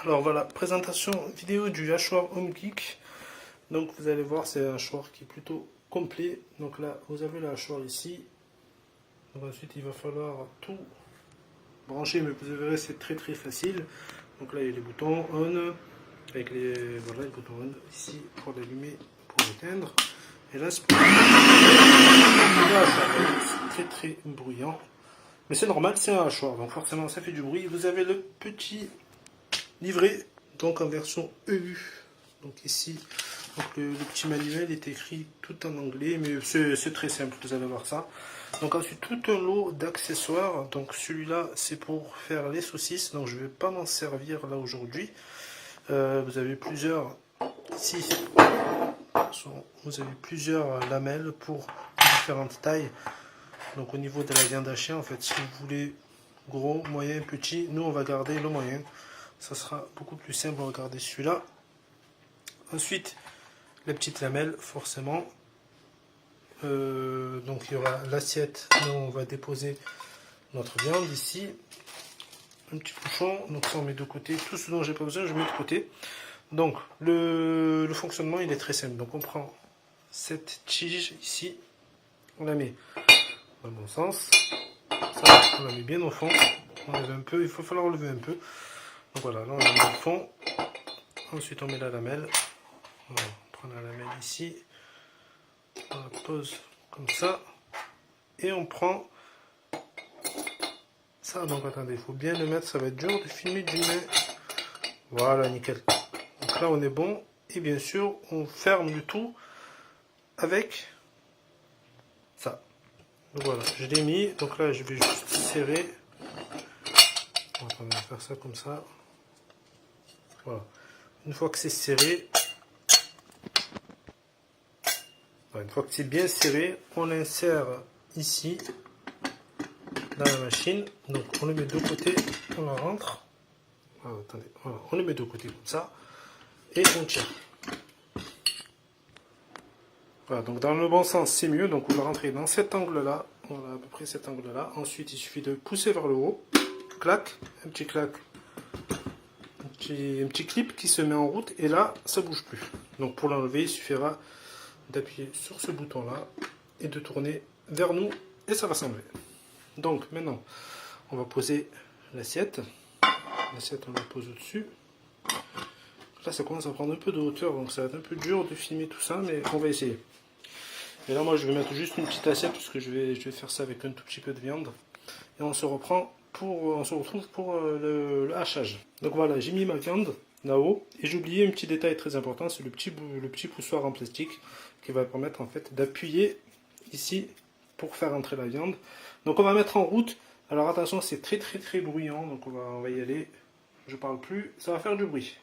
Alors voilà, présentation vidéo du hachoir HomeGeek. Donc vous allez voir, c'est un hachoir qui est plutôt complet. Donc là, vous avez le hachoir ici. Donc ensuite, il va falloir tout brancher, mais vous verrez, c'est très facile. Donc là, il y a les boutons on, avec les boutons on ici pour l'allumer, pour l'éteindre. Et là, c'est très bruyant. Mais c'est normal, c'est un hachoir, donc forcément ça fait du bruit. Vous avez le petit livret, donc en version EU. Donc ici, donc le petit manuel est écrit tout en anglais, mais c'est très simple, vous allez voir ça. Donc ensuite, tout un lot d'accessoires. Donc celui-là, c'est pour faire les saucisses, donc je ne vais pas m'en servir là aujourd'hui. Vous avez plusieurs, ici, vous avez plusieurs lamelles pour différentes tailles. Donc au niveau de la viande hachée, en fait, si vous voulez gros, moyen, petit, nous on va garder le moyen. Ça sera beaucoup plus simple, on va garder celui-là. Ensuite, les petites lamelles, forcément. Donc il y aura l'assiette où on va déposer notre viande ici. Un petit bouchon, donc ça on met de côté. Tout ce dont j'ai pas besoin, je mets de côté. Donc le fonctionnement, il est très simple. Donc on prend cette tige ici, on la met dans le bon sens, ça, on la met bien au fond, on lève un peu, il faut falloir lever un peu, donc voilà, là on la met au fond, ensuite on met la lamelle, voilà, on prend la lamelle ici, on la pose comme ça, et on prend ça, donc attendez, il faut bien le mettre, ça va être dur de filmer d'une main, voilà, nickel, donc là on est bon, et bien sûr on ferme le tout avec ça. Donc voilà, je l'ai mis, donc là je vais juste serrer. On va faire ça comme ça. Voilà. Une fois que c'est serré, une fois que c'est bien serré, on l'insère ici dans la machine. Donc on le met de côté, on la rentre. Voilà, attendez, voilà, on le met de côté comme ça et on tire. Voilà, donc dans le bon sens c'est mieux, donc vous le rentrez dans cet angle là, voilà à peu près cet angle là, ensuite il suffit de pousser vers le haut, clac, un petit clac, un petit clip qui se met en route et là ça bouge plus. Donc pour l'enlever il suffira d'appuyer sur ce bouton là et de tourner vers nous et ça va s'enlever. Donc maintenant on va poser l'assiette, on la pose au-dessus. Là ça commence à prendre un peu de hauteur donc ça va être un peu dur de filmer tout ça mais on va essayer. Et là moi je vais mettre juste une petite assiette parce que je vais faire ça avec un tout petit peu de viande. Et on se retrouve pour le hachage. Donc voilà, j'ai mis ma viande là-haut. Et j'ai oublié un petit détail très important, c'est le petit poussoir en plastique qui va permettre en fait d'appuyer ici pour faire entrer la viande. Donc on va mettre en route. Alors attention, c'est très bruyant, donc on va y aller. Je parle plus, ça va faire du bruit.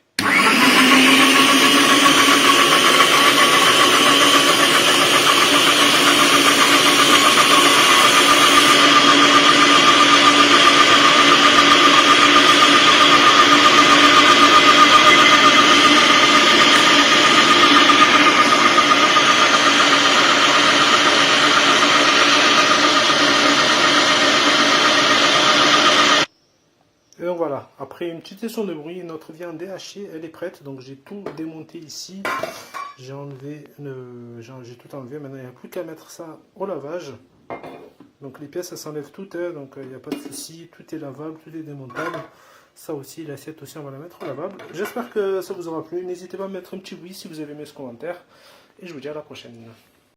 Et donc voilà, après une petite session de bruit, notre viande est hachée, elle est prête. Donc j'ai tout démonté ici, j'ai tout enlevé. Maintenant il n'y a plus qu'à mettre ça au lavage. Donc les pièces, ça s'enlève toutes, hein, donc il n'y a pas de souci, tout est lavable, tout est démontable. Ça aussi, l'assiette aussi, on va la mettre au lavable. J'espère que ça vous aura plu. N'hésitez pas à mettre un petit oui si vous avez aimé ce commentaire. Et je vous dis à la prochaine.